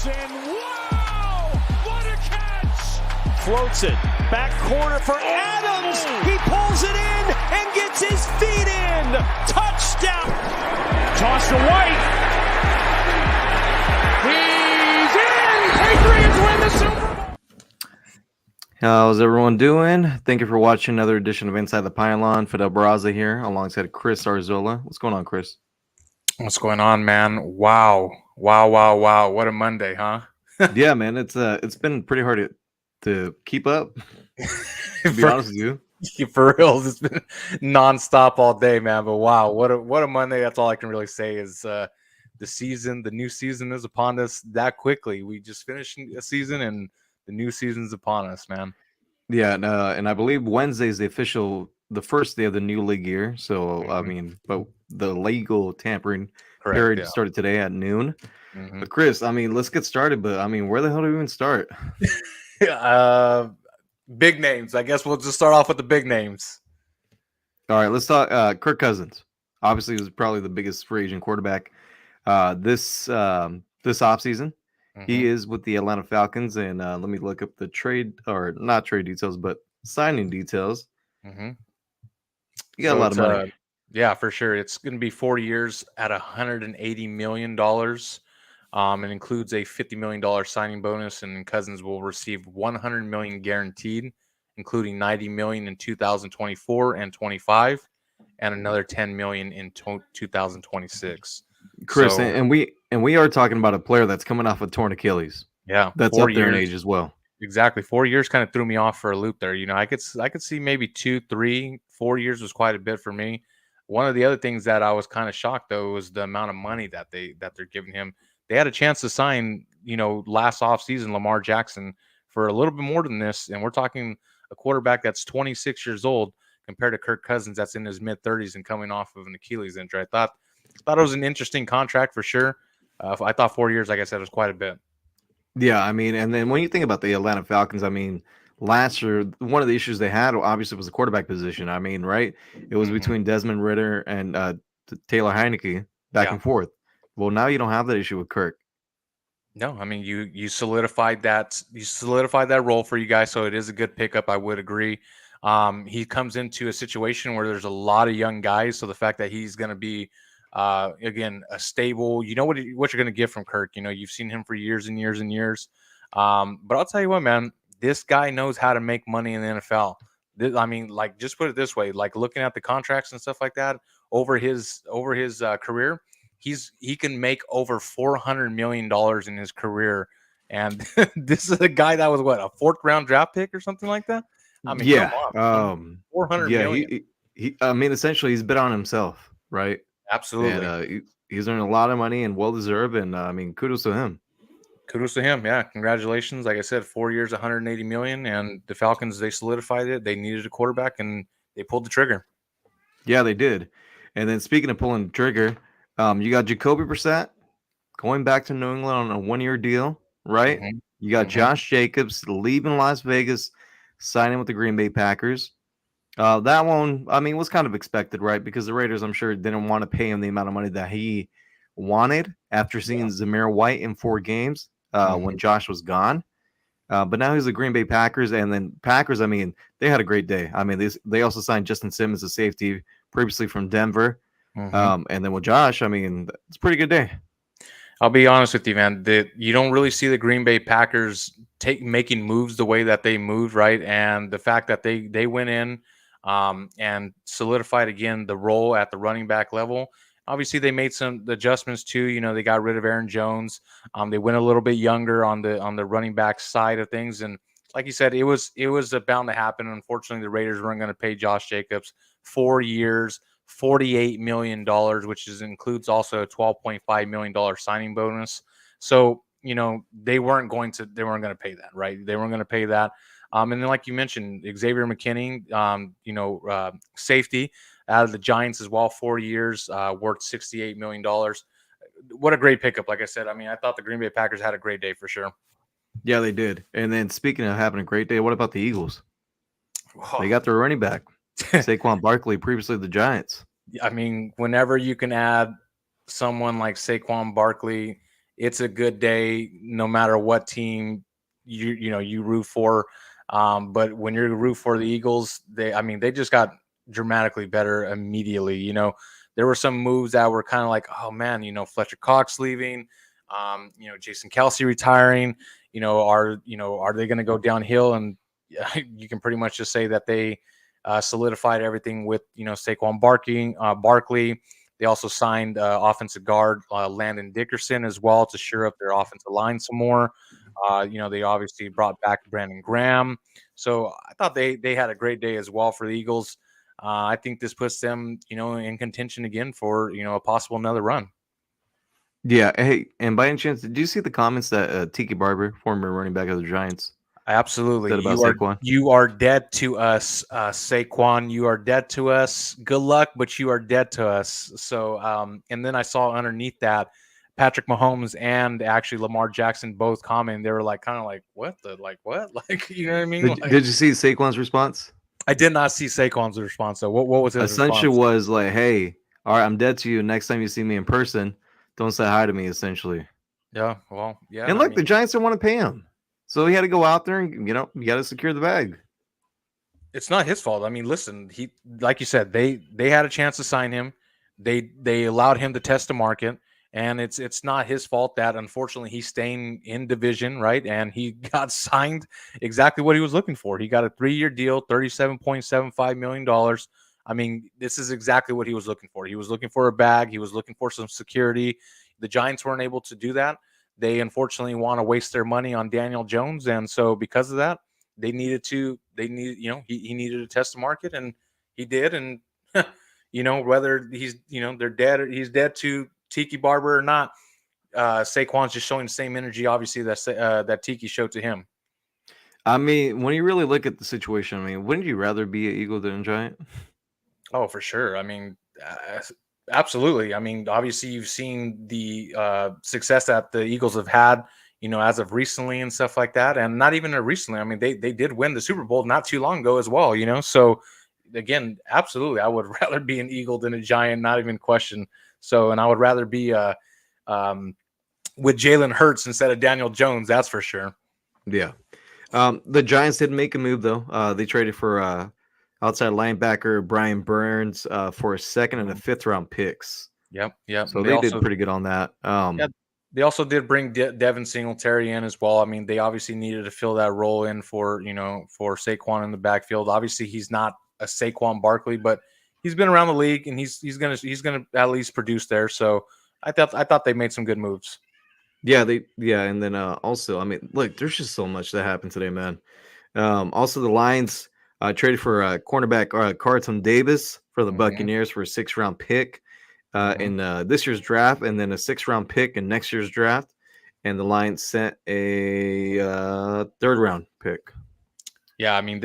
and wow! What a catch! Floats it. Back corner for Adams. He pulls it in and gets his feet in. Touchdown. Toss to White. He's in! Patriots win the Super Bowl! How's everyone doing? Thank you for watching another edition of Inside the Pylon. Fidel Barraza here, alongside Chris Arzola. What's going on, Chris? What's going on, man? Wow. What a Monday, huh? Yeah, man, it's been pretty hard to keep up, to be honest with you. For real, it's been nonstop all day, man. But wow, what a Monday. That's all I can really say is the new season is upon us that quickly. We just finished a season and the new season's upon us, man. Yeah, and I believe Wednesday is the first day of the new league year. So, I mean, but the legal tampering period started today at noon. But Chris, I mean, let's get started. But I mean, where the hell do we even start? Big names. I guess we'll just start off with the big names. All right, let's talk Kirk Cousins. Obviously, he was probably the biggest free agent quarterback this offseason. He is with the Atlanta Falcons, and let me look up the not trade details, but signing details. You got a lot of money. Yeah, for sure. It's going to be 4 years at $180 million. It includes a $50 million signing bonus, and Cousins will receive $100 million guaranteed, including $90 million in 2024 and 25, and another $10 million in 2026. Chris, so, and we are talking about a player that's coming off a torn Achilles. Yeah, that's up there in age as well. Exactly, 4 years kind of threw me off for a loop there. You know, I could see maybe 2, 3, 4 years was quite a bit for me. One of the other things that I was kind of shocked though was the amount of money that they're giving him. They had a chance to sign, last offseason Lamar Jackson for a little bit more than this, and we're talking a quarterback that's 26 years old compared to Kirk Cousins that's in his mid-30s and coming off of an Achilles injury. I thought it was an interesting contract for sure. I thought 4 years, like I said, was quite a bit. Yeah, I mean, and then when you think about the Atlanta Falcons, I mean, last year, one of the issues they had obviously was the quarterback position. I mean, right? It was between Desmond Ridder and Taylor Heineke back and forth. Well, now you don't have that issue with Kirk. No, I mean, you solidified that role for you guys, so it is a good pickup. I would agree. He comes into a situation where there's a lot of young guys, so the fact that he's going to be again a stable, you know what you're going to get from Kirk. You've seen him for years and years and years. But I'll tell you what, man, this guy knows how to make money in the NFL. I mean, like, just put it this way, like looking at the contracts and stuff like that over his career, he can make over $400 million in his career. And this is a guy that was what, a 4th round draft pick or something like that. I mean, yeah, $400 million. I mean, essentially, he's bet on himself, right? Absolutely. And he's earned a lot of money and well deserved. And I mean, kudos to him. Kudos to him. Yeah, congratulations. Like I said, 4 years, $180 million, and the Falcons, they solidified it. They needed a quarterback, and they pulled the trigger. Yeah, they did. And then speaking of pulling the trigger, you got Jacoby Brissett going back to New England on a 1-year deal, right? You got Josh Jacobs leaving Las Vegas, signing with the Green Bay Packers. That one, I mean, was kind of expected, right? Because the Raiders, I'm sure, didn't want to pay him the amount of money that he wanted after seeing Zamir White in 4 games when Josh was gone. But now he's the Green Bay Packers, and then Packers, I mean, they had a great day. I mean, they also signed Justin Simmons, a safety, previously from Denver. And then with Josh, I mean, it's a pretty good day. I'll be honest with you, man. You don't really see the Green Bay Packers making moves the way that they moved, right? And the fact that they went in and solidified again the role at the running back level. Obviously, they made some adjustments too. They got rid of Aaron Jones. They went a little bit younger on the running back side of things, and like you said, it was bound to happen. Unfortunately, the Raiders weren't going to pay Josh Jacobs 4 years, $48 million, which includes also a $12.5 million signing bonus. So, they weren't going to pay that, right? They weren't going to pay that. And then, like you mentioned, Xavier McKinney, safety out of the Giants as well, 4 years, worth $68 million. What a great pickup. Like I said, I mean, I thought the Green Bay Packers had a great day for sure. Yeah, they did. And then speaking of having a great day, what about the Eagles? They got their running back, Saquon Barkley, previously the Giants. I mean, whenever you can add someone like Saquon Barkley it's a good day no matter what team you root for. But when you root for the Eagles, they just got dramatically better immediately. There were some moves that were kind of like, oh man, Fletcher Cox leaving, Jason Kelsey retiring. Are they going to go downhill? And you can pretty much just say that they solidified everything with Saquon Barkley. They also signed offensive guard Landon Dickerson as well to shore up their offensive line some more. They obviously brought back Brandon Graham. So I thought they had a great day as well for the Eagles. I think this puts them, in contention again for, a possible another run. Yeah. Hey, and by any chance, did you see the comments that Tiki Barber, former running back of the Giants, Absolutely. said about Saquon? You are dead to us, Saquon. You are dead to us. Good luck, but you are dead to us. So, and then I saw underneath that Patrick Mahomes and actually Lamar Jackson both comment. They were like, kind of like, what? Like, you know what I mean? Did you see Saquon's response? I did not see Saquon's response. So what was his Essentially response? was like, hey, all right, I'm dead to you. Next time you see me in person, don't say hi to me, essentially. Yeah, well, yeah. And look, the Giants didn't want to pay him. So he had to go out there and, you got to secure the bag. It's not his fault. I mean, listen, he, like you said, they had a chance to sign him. They allowed him to test the market, and it's not his fault that unfortunately he's staying in division, right? And he got signed exactly what he was looking for. He got a 3-year deal, $37.75 million. I mean, this is exactly what he was looking for. He was looking for a bag. He was looking for some security. The Giants weren't able to do that. They unfortunately want to waste their money on Daniel Jones, and so because of that, he needed to test the market, and he did. And whether he's they're dead, he's dead to Tiki Barber or not, Saquon's just showing the same energy, obviously, that Tiki showed to him. I mean, when you really look at the situation, I mean, wouldn't you rather be an Eagle than a Giant? Oh, for sure. I mean, absolutely. I mean, obviously, you've seen the success that the Eagles have had, as of recently and stuff like that. And not even recently. I mean, they did win the Super Bowl not too long ago as well, So, again, absolutely, I would rather be an Eagle than a Giant, not even question. So, and I would rather be with Jalen Hurts instead of Daniel Jones. That's for sure. Yeah. The Giants did make a move, though. They traded for outside linebacker Brian Burns for a second and a fifth-round picks. Yep. So they did pretty good on that. They also did bring Devin Singletary in as well. I mean, they obviously needed to fill that role in for Saquon in the backfield. Obviously, he's not a Saquon Barkley, but he's been around the league and he's gonna at least produce there. So I thought they made some good moves. Yeah, and then also, I mean, look, there's just so much that happened today, man. Also, the Lions traded for cornerback Carlton Davis for the Buccaneers for a 6th-round pick in this year's draft, and then a 6th-round pick in next year's draft. And the Lions sent a 3rd-round pick. Yeah, I mean,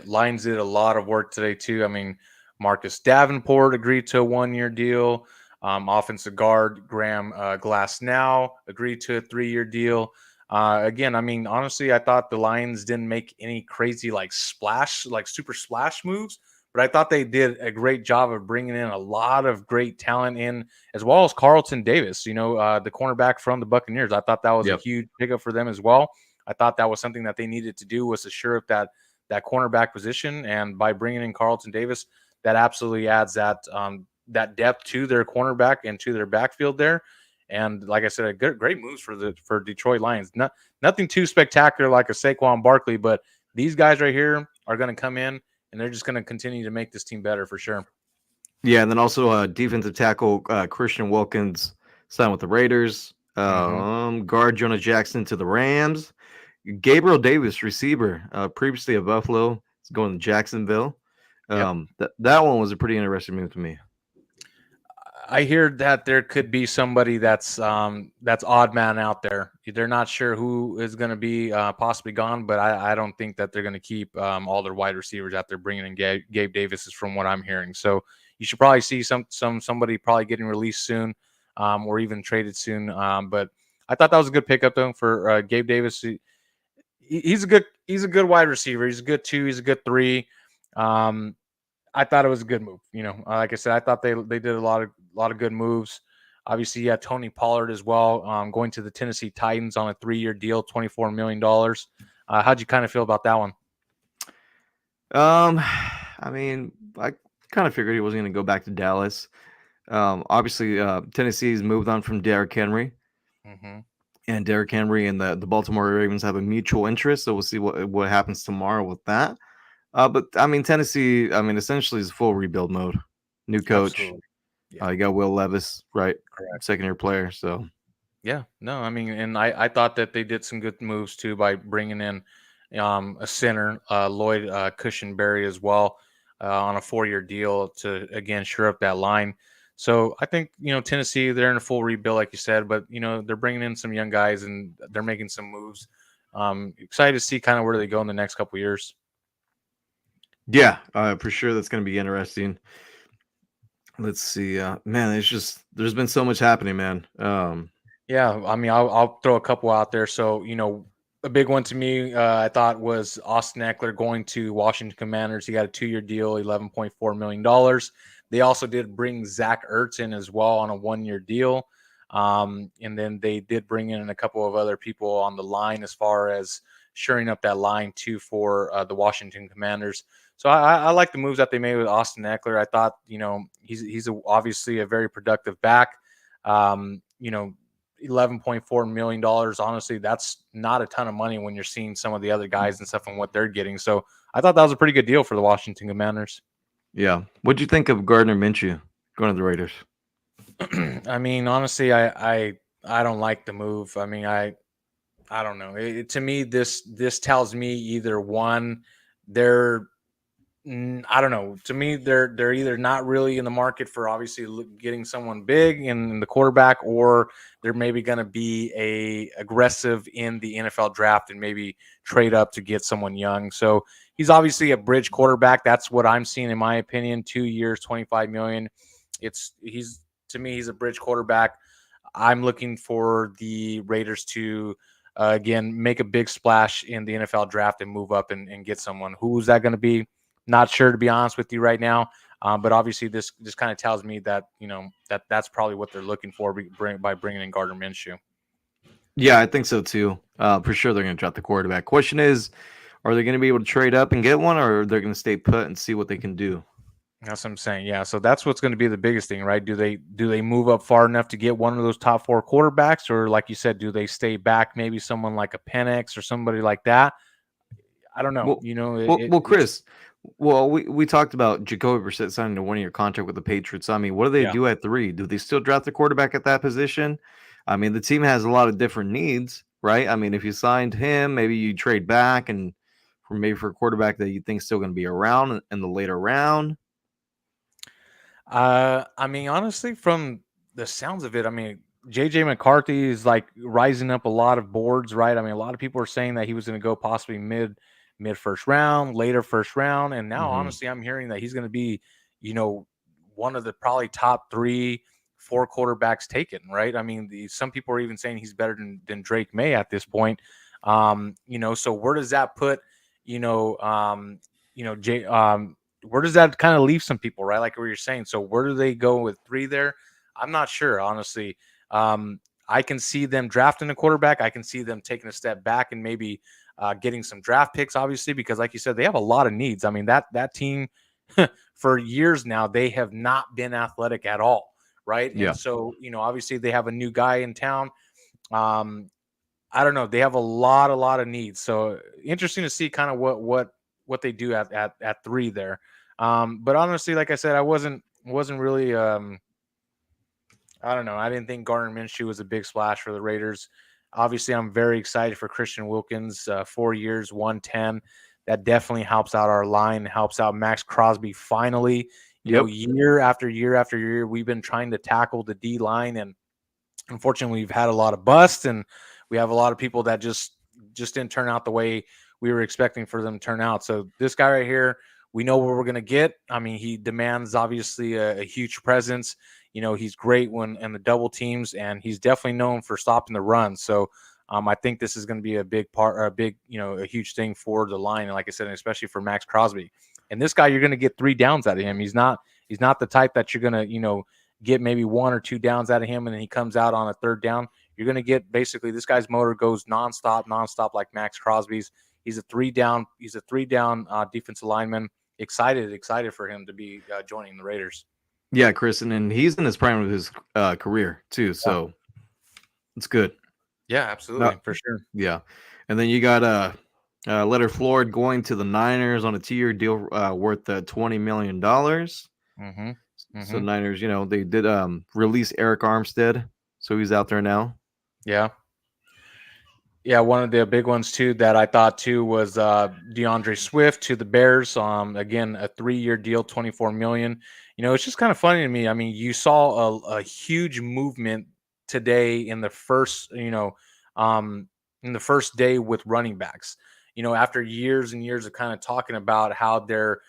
Lions did a lot of work today too. I mean, Marcus Davenport agreed to a 1-year deal. Offensive guard Graham Glasnow agreed to a 3-year deal. Again, I mean, honestly, I thought the Lions didn't make any crazy super splash moves, but I thought they did a great job of bringing in a lot of great talent in, as well as Carlton Davis, the cornerback from the Buccaneers. I thought that was a huge pickup for them as well. I thought that was something that they needed to do, was to shore up that cornerback position, and by bringing in Carlton Davis, that absolutely adds that depth to their cornerback and to their backfield there. And like I said, great moves for Detroit Lions. Nothing too spectacular like a Saquon Barkley, but these guys right here are going to come in and they're just going to continue to make this team better for sure. Yeah, and then also defensive tackle Christian Wilkins signed with the Raiders. Guard Jonah Jackson to the Rams. Gabriel Davis, receiver, previously of Buffalo, is going to Jacksonville. That one was a pretty interesting move to me. I hear that there could be somebody that's odd man out there. They're not sure who is going to be possibly gone, but I don't think that they're going to keep all their wide receivers out there bringing in Gabe Davis, is from what I'm hearing. So you should probably see somebody probably getting released soon, or even traded soon. But I thought that was a good pickup though for Gabe Davis. He's a good wide receiver. He's a good 2. He's a good 3. I thought it was a good move. Like I said, I thought they did a lot of good moves. Obviously, yeah, Tony Pollard as well, going to the Tennessee Titans on a 3-year deal, $24 million. How'd you kind of feel about that one? I mean, I kind of figured he wasn't going to go back to Dallas. Obviously, Tennessee's moved on from Derrick Henry, Mm-hmm. and Derrick Henry and the Baltimore Ravens have a mutual interest. So we'll see what happens tomorrow with that. But I mean, Tennessee, I mean, essentially is full rebuild mode. New coach. Absolutely. Yeah. You got Will Levis, right? Correct. Second-year player. So Yeah, no, I mean, and I thought that they did some good moves too by bringing in a center, Lloyd Cushenberry as well, on a 4-year deal to again shore up that line. So I think Tennessee, they're in a full rebuild, like you said, but they're bringing in some young guys and they're making some moves. Excited to see kind of where they go in the next couple years. yeah, for sure that's going to be interesting. Let's see, man. It's just there's been so much happening, man. Yeah, I mean, I'll throw a couple out there. So, a big one to me, I thought was Austin Eckler going to Washington Commanders. He got a 2-year deal, $11.4 million. They also did bring Zach Ertz in as well on a 1-year deal. And then they did bring in a couple of other people on the line as far as shoring up that line too for the Washington Commanders. So I like the moves that they made with Austin Eckler. I thought, he's obviously a very productive back. $11.4 million. Honestly, that's not a ton of money when you're seeing some of the other guys and stuff and what they're getting. So I thought that was a pretty good deal for the Washington Commanders. Yeah. What'd you think of Gardner Minshew going to the Raiders? I mean, honestly, I don't like the move. I mean, I don't know. To me, this tells me either one, they're I don't know. To me, they're either not really in the market for obviously getting someone big in the quarterback, or they're maybe going to be aggressive in the NFL draft and maybe trade up to get someone young. So he's obviously a bridge quarterback. That's what I'm seeing in my opinion. 2 years, $25 million. To me, he's a bridge quarterback. I'm looking for the Raiders to again make a big splash in the NFL draft and move up and get someone. Who's that going to be? Not sure, to be honest with you right now, but obviously this kind of tells me that that's probably what they're looking for by bringing in Gardner Minshew. Yeah, I think so too. For sure, they're going to draft the quarterback. Question is, are they going to be able to trade up and get one, or they're going to stay put and see what they can do? That's what I'm saying. Yeah, so that's what's going to be the biggest thing, right? Do they move up far enough to get one of those top 4 quarterbacks, or like you said, do they stay back? Maybe someone like a Penix or somebody like that. I don't know. Well, Chris. Well, we talked about Jacoby Brissett signing a 1-year contract with the Patriots. I mean, what do they do at 3? Do they still draft the quarterback at that position? I mean, the team has a lot of different needs, right? I mean, if you signed him, maybe you trade back and for a quarterback that you think is still going to be around in the later round. I mean, honestly, from the sounds of it, I mean, JJ McCarthy is like rising up a lot of boards, right? I mean, a lot of people are saying that he was going to go possibly mid first round, later first round, and now honestly, I'm hearing that he's going to be, one of the probably top 3-4 quarterbacks taken, right? I mean, some people are even saying he's better than Drake May at this point. So where does that put, where does that kind of leave some people, right? Like what you're saying. So where do they go with 3 there? I'm not sure, honestly. I can see them drafting a quarterback. I can see them taking a step back and maybe getting some draft picks, obviously, because like you said, they have a lot of needs. I mean, that team for years now, they have not been athletic at all, right? Yeah. And so, obviously they have a new guy in town. I don't know. They have a lot of needs. So interesting to see kind of what they do at 3 there. But honestly, like I said, I wasn't really I don't know. I didn't think Gardner Minshew was a big splash for the Raiders. Obviously, I'm very excited for Christian Wilkins, 4 years, 110. That definitely helps out our line, helps out Max Crosby finally. Year after year after year, we've been trying to tackle the D line, and unfortunately, we've had a lot of busts, and we have a lot of people that just didn't turn out the way we were expecting for them to turn out. So this guy right here, we know what we're going to get. I mean, he demands obviously a huge presence. He's great when in the double teams, and he's definitely known for stopping the run. So I think this is going to be a big part, a huge thing for the line. And like I said, especially for Max Crosby. And this guy, you're going to get 3 downs out of him. He's not the type that you're going to, get maybe 1 or 2 downs out of him, and then he comes out on a 3rd down, you're going to get basically this guy's motor goes nonstop like Max Crosby's. He's a 3-down defensive lineman. Excited for him to be joining the Raiders. Yeah, Chris, and he's in his prime of his career too, so it's good. Yeah, absolutely, for sure. Yeah, and then you got Leonard Floyd going to the Niners on a 2-year deal worth $20 million. So Niners, they did release Eric Armstead, so he's out there now. Yeah. One of the big ones too that I thought too was DeAndre Swift to the Bears. Again, a 3-year deal, $24 million. It's just kind of funny to me. I mean, you saw a huge movement today in the first, in the first day with running backs. After years and years of kind of talking about how their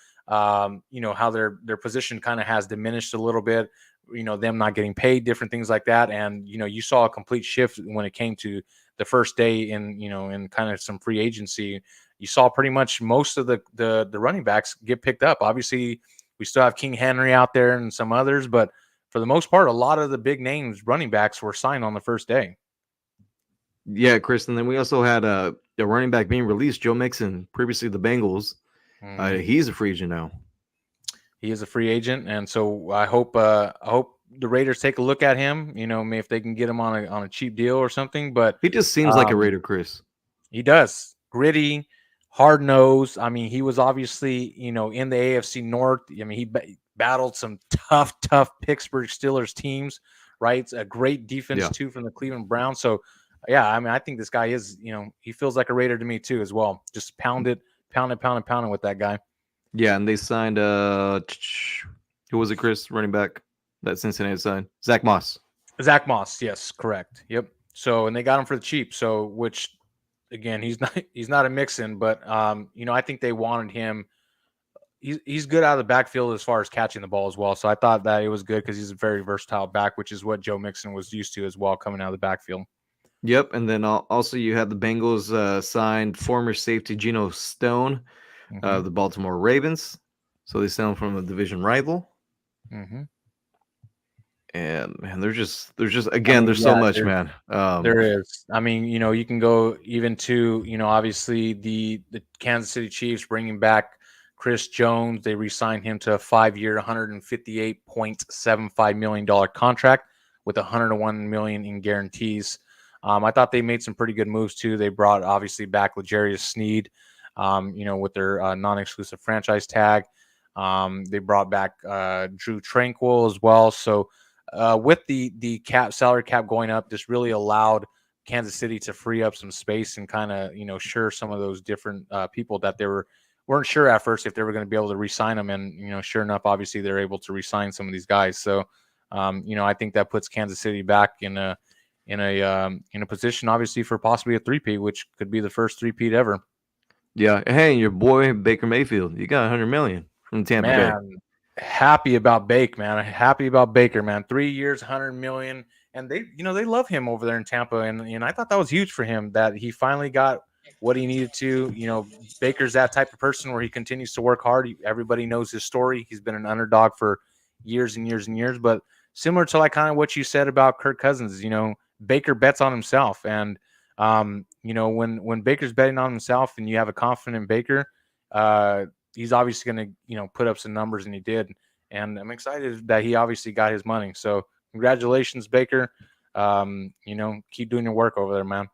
position kind of has diminished a little bit. Them not getting paid, different things like that, and you saw a complete shift when it came to the first day in kind of some free agency. You saw pretty much most of the running backs get picked up. Obviously, we still have King Henry out there and some others, but for the most part, a lot of the big names running backs were signed on the first day. Yeah, Chris, and then we also had a running back being released, Joe Mixon, previously the Bengals. He's a free agent now. He is a free agent, and so I hope the Raiders take a look at him. Maybe if they can get him on a cheap deal or something. But he just seems like a Raider, Chris. He does. Gritty, hard nosed. I mean, he was obviously in the AFC North. I mean, he battled some tough Pittsburgh Steelers teams. Right, a great defense too from the Cleveland Browns. So yeah, I mean, I think this guy is he feels like a Raider to me too as well. Just pound it with that guy. Yeah, and they signed who was it, Chris, running back that Cincinnati signed? Zach Moss. Yes, correct. Yep. So, and they got him for the cheap. So, which again, he's not a Mixon, but I think they wanted him. He's good out of the backfield as far as catching the ball as well. So I thought that it was good because he's a very versatile back, which is what Joe Mixon was used to as well, coming out of the backfield. Yep, and then also you had the Bengals signed former safety Geno Stone of the Baltimore Ravens. So they signed from a division rival. And man, there's just again, there's so much, man. There is. I mean, you can go even to obviously the Kansas City Chiefs bringing back Chris Jones. They re-signed him to a 5-year, $158.75 million contract with $101 million in guarantees. I thought they made some pretty good moves too. They brought obviously back L'Jarius Sneed, with their non-exclusive franchise tag. They brought back Drew Tranquil as well. So with the salary cap going up, this really allowed Kansas City to free up some space and kind of sure some of those different people that they weren't sure at first if they were going to be able to re-sign them. And sure enough, obviously they're able to re-sign some of these guys. So I think that puts Kansas City back in a position, obviously, for possibly a three-peat, which could be the first three-peat ever. Yeah. Hey, your boy Baker Mayfield, you got $100 million from Tampa Bay. Happy about Baker, man. 3 years, $100 million, and they love him over there in Tampa, and I thought that was huge for him that he finally got what he needed to. Baker's that type of person where he continues to work hard. Everybody knows his story. He's been an underdog for years and years and years, but similar to like kind of what you said about Kirk Cousins, Baker bets on himself, and when Baker's betting on himself and you have a confident Baker, he's obviously going to put up some numbers, and he did. And I'm excited that he obviously got his money. So congratulations, Baker. Keep doing your work over there, man.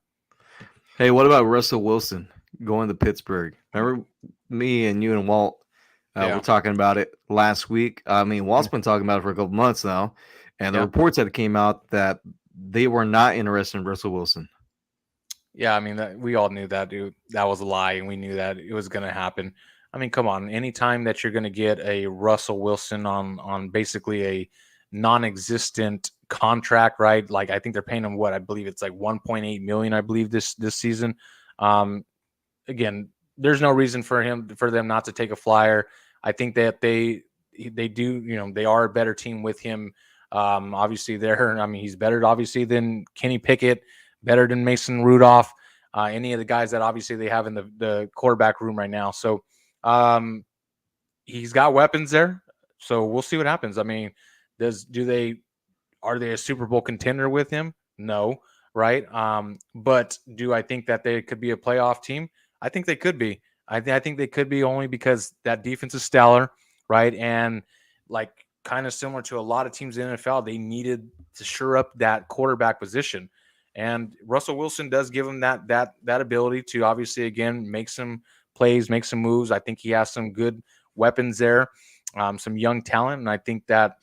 Hey, what about Russell Wilson going to Pittsburgh? Remember me and you and Walt were talking about it last week. I mean, Walt's been talking about it for a couple months now, and the reports that came out that they were not interested in Russell Wilson. Yeah, I mean, we all knew that, dude. That was a lie, and we knew that it was going to happen. I mean, come on. Anytime that you're going to get a Russell Wilson on basically a non-existent contract, right? Like, I think they're paying him what? I believe it's like $1.8 million, I believe, this season. Again, there's no reason for them not to take a flyer. I think that they do, they are a better team with him. Obviously he's better obviously than Kenny Pickett, better than Mason Rudolph, any of the guys that obviously they have in the quarterback room right now. So he's got weapons there. So we'll see what happens. I mean, do they Are they a Super Bowl contender with him? No, right? But do I think that they could be a playoff team? I think they could be. I think they could be only because that defense is stellar, right? And like kind of similar to a lot of teams in the NFL, they needed to shore up that quarterback position. And Russell Wilson does give him that ability to obviously again make some plays, make some moves. I think he has some good weapons there, some young talent, and I think that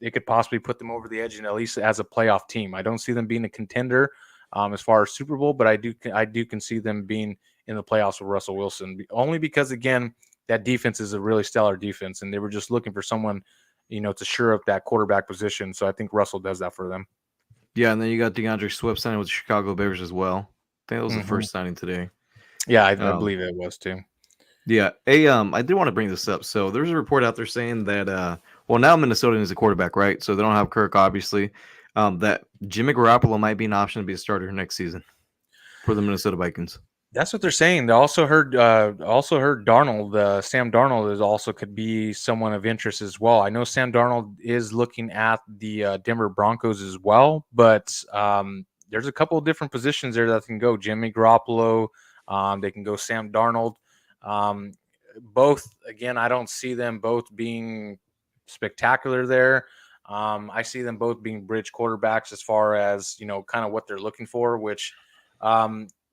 it could possibly put them over the edge and at least as a playoff team. I don't see them being a contender as far as Super Bowl, but I do can see them being in the playoffs with Russell Wilson, only because again that defense is a really stellar defense, and they were just looking for someone to shore up that quarterback position. So I think Russell does that for them. Yeah, and then you got DeAndre Swift signing with the Chicago Bears as well. I think that was the first signing today. Yeah, I believe it was too. Yeah. I did want to bring this up. So there's a report out there saying that now Minnesota is a quarterback, right? So they don't have Kirk, obviously. That Jimmy Garoppolo might be an option to be a starter next season for the Minnesota Vikings. That's what they're saying. They also heard Darnold, Sam Darnold is also could be someone of interest as well. I know Sam Darnold is looking at the Denver Broncos as well, but there's a couple of different positions there that can go. Jimmy Garoppolo, they can go Sam Darnold. Both, again, I don't see them both being spectacular there. I see them both being bridge quarterbacks as far as, kind of what they're looking for, which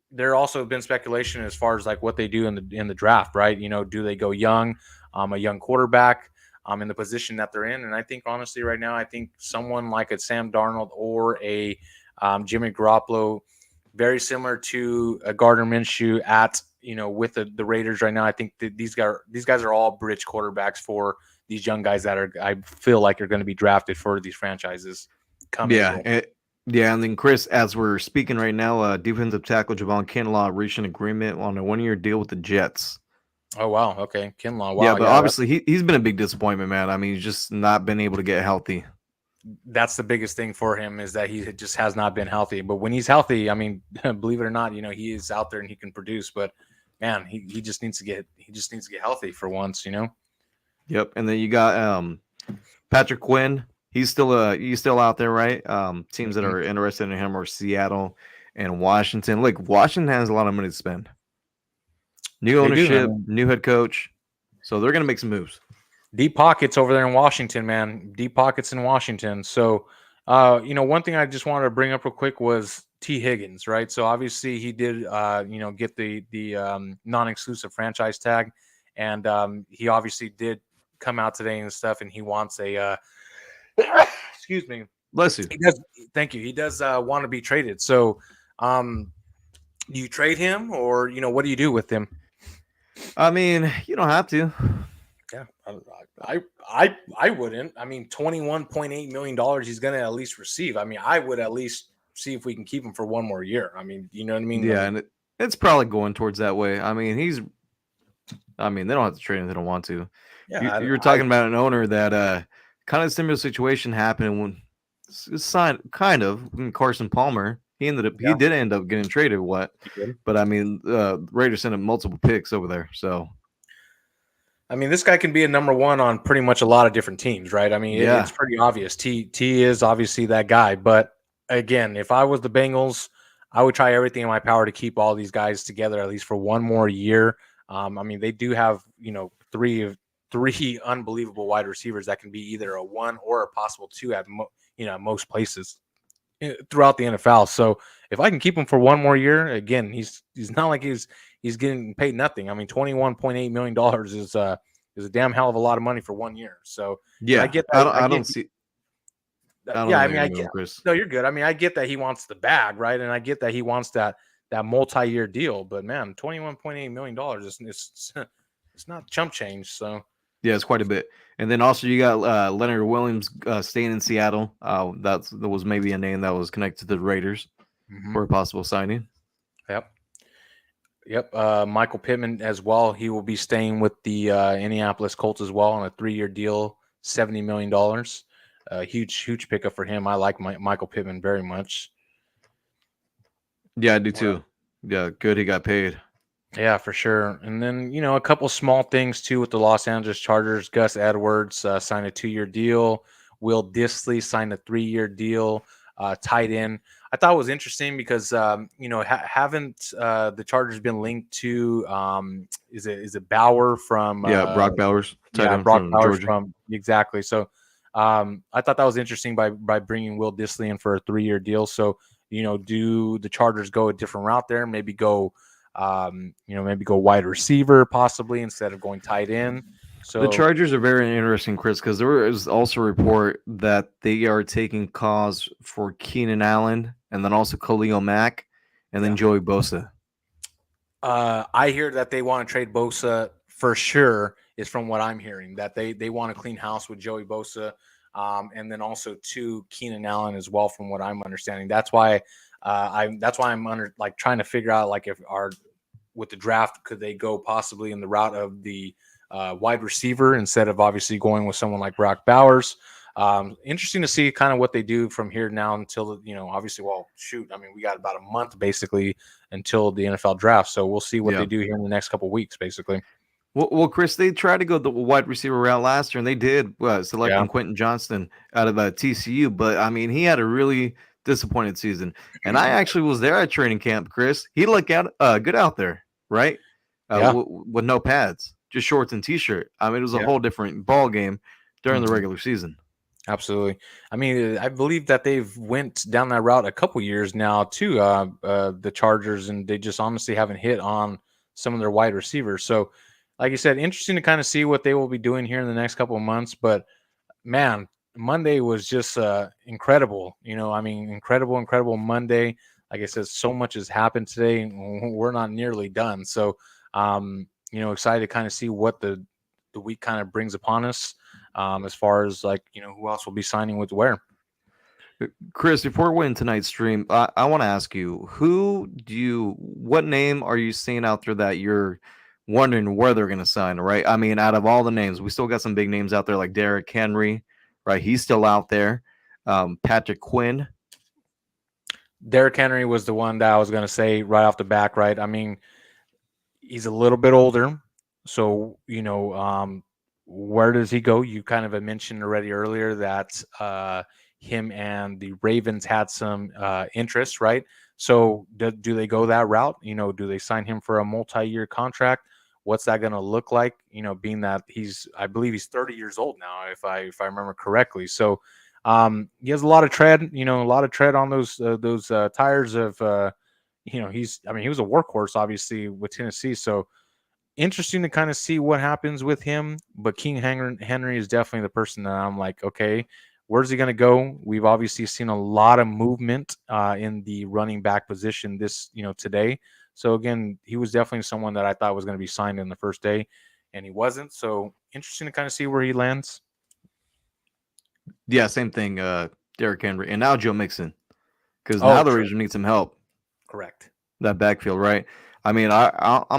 there also have been speculation as far as like what they do in the draft, right? Do they go young, a young quarterback in the position that they're in? And I think honestly right now, I think someone like a Sam Darnold or a Jimmy Garoppolo, very similar to a Gardner Minshew at, with the Raiders right now. I think that these guys are all bridge quarterbacks for these young guys that I feel like are going to be drafted for these franchises coming. Yeah, and then Chris, as we're speaking right now, defensive tackle Javon Kinlaw reached an agreement on a 1-year deal with the Jets. Oh wow, okay, Kinlaw. Wow, yeah, but obviously he's been a big disappointment, man. I mean, he's just not been able to get healthy. That's the biggest thing for him is that he just has not been healthy. But when he's healthy, I mean, believe it or not, he is out there and he can produce. But man, he just needs to get healthy for once, Yep, and then you got Patrick Quinn. He's still out there, right? Teams that are interested in him are Seattle and Washington. Look, Washington has a lot of money to spend. New ownership, new head coach, so they're going to make some moves. Deep pockets over there in Washington, man. Deep pockets in Washington. So, one thing I just wanted to bring up real quick was T. Higgins, right? So obviously he did, get the non-exclusive franchise tag, and he obviously did come out today and stuff, and he wants a. Excuse me. Bless you. He does. Thank you. He does want to be traded. So, do you trade him, or what do you do with him? I mean, you don't have to. Yeah, I wouldn't. I mean, $21.8 million he's going to at least receive. I mean, I would at least see if we can keep him for one more year. I mean, you know what I mean? Yeah, and it's probably going towards that way. I mean, they don't have to trade him if they don't want to. Yeah, you're talking about an owner that kind of similar situation happened when signed kind of when Carson Palmer. He did end up getting traded. But I mean, Raiders sent him multiple picks over there. So, I mean, this guy can be a number one on pretty much a lot of different teams, right? I mean, it's pretty obvious. T is obviously that guy. But again, if I was the Bengals, I would try everything in my power to keep all these guys together at least for one more year. I mean, they do have three unbelievable wide receivers that can be either a 1 or a possible 2 at most places throughout the NFL. So if I can keep him for one more year, again, he's not like he's getting paid nothing. I mean, $21.8 million is a damn hell of a lot of money for 1 year. So yeah, I get that. I get Chris. No, you're good. I mean, I get that he wants the bag, right? And I get that he wants that multi-year deal. But man, $21.8 million it's not chump change. So yeah, it's quite a bit. And then also you got Leonard Williams staying in Seattle. That was maybe a name that was connected to the Raiders for a possible signing. Yep. Michael Pittman as well. He will be staying with the Indianapolis Colts as well on a 3-year deal, $70 million. Huge pickup for him. I like Michael Pittman very much. Yeah, I do too. Yeah, good. He got paid. Yeah, for sure. And then, a couple small things too with the Los Angeles Chargers. Gus Edwards signed a 2-year deal Will Dissly signed a 3-year deal, tight end. I thought it was interesting because haven't the Chargers been linked to is it Bauer from Brock Bowers, tight end Brock from Bowers Georgia. from exactly. So I thought that was interesting by bringing Will Dissly in for a 3-year deal. So do the Chargers go a different route there? Maybe go maybe go wide receiver possibly instead of going tight end. So The Chargers are very interesting, Chris, because there is also a report that they are taking calls for Keenan Allen and then also Khalil Mack and then Joey Bosa. I hear that they want to trade Bosa for sure, is from what I'm hearing, that they want to clean house with Joey Bosa, and then also to Keenan Allen as well, from what I'm understanding. That's why I'm trying to figure out if with the draft, could they go possibly in the route of the wide receiver instead of obviously going with someone like Brock Bowers. Interesting to see kind of what they do from here now until, obviously, we got about a month basically until the NFL draft. So we'll see what they do here in the next couple of weeks, basically. Well, Chris, they tried to go the wide receiver route last year, and they did selecting Quentin Johnston out of TCU. But, he had a really disappointed season. And I actually was there at training camp, Chris. He looked good out there, right? With no pads, just shorts and T-shirt. It was a whole different ball game during the regular season. Absolutely. I believe that they've went down that route a couple years now too, the Chargers, and they just honestly haven't hit on some of their wide receivers. So, like you said, interesting to kind of see what they will be doing here in the next couple of months. But, man, Monday was just incredible. Incredible Monday. Like I said, so much has happened today. We're not nearly done. So, excited to kind of see what the week kind of brings upon us. As far as who else will be signing with where. Chris, before we end tonight's stream, I want to ask you, what name are you seeing out there that you're wondering where they're going to sign, right? Out of all the names, we still got some big names out there like Derrick Henry, right? He's still out there. Patrick Quinn. Derrick Henry was the one that I was going to say right off the back, right? He's a little bit older. So, where does he go? You kind of had mentioned already earlier that him and the Ravens had some interest, right? So do they go that route? Do they sign him for a multi-year contract? What's that going to look like? Being that I believe he's 30 years old now, if I remember correctly. So he has a lot of tread, on those tires of, he was a workhorse, obviously, with Tennessee. So interesting to kind of see what happens with him. But King Henry is definitely the person that I'm like, okay, where's he going to go? We've obviously seen a lot of movement in the running back position today. So again, he was definitely someone that I thought was going to be signed in the first day, and he wasn't. So interesting to kind of see where he lands. Yeah, same thing. Derrick Henry and now Joe Mixon, because now the Raiders need some help. Correct. That backfield, right? I'm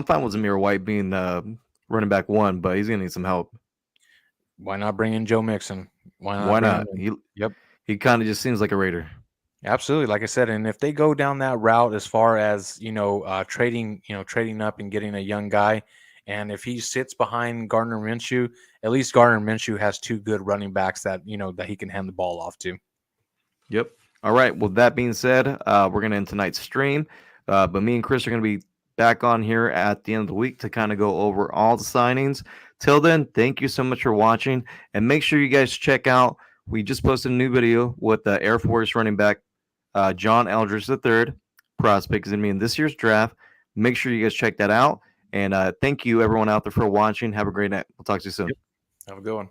fine with Zamir White being running back one, but he's gonna need some help. Why not bring in Joe Mixon? Why not? He kind of just seems like a Raider. Absolutely, like I said, and if they go down that route as far as trading up and getting a young guy, and if he sits behind Gardner Minshew, at least Gardner Minshew has two good running backs that that he can hand the ball off to. Yep. All right. Well, that being said, we're gonna end tonight's stream, but me and Chris are gonna be back on here at the end of the week to kind of go over all the signings. Till then, thank you so much for watching, and make sure you guys check out. We just posted a new video with the Air Force running back John Eldridge III prospect is going to be in this year's draft. Make sure you guys check that out, and thank you everyone out there for watching. Have a great night. We'll talk to you soon. Yep. Have a good one.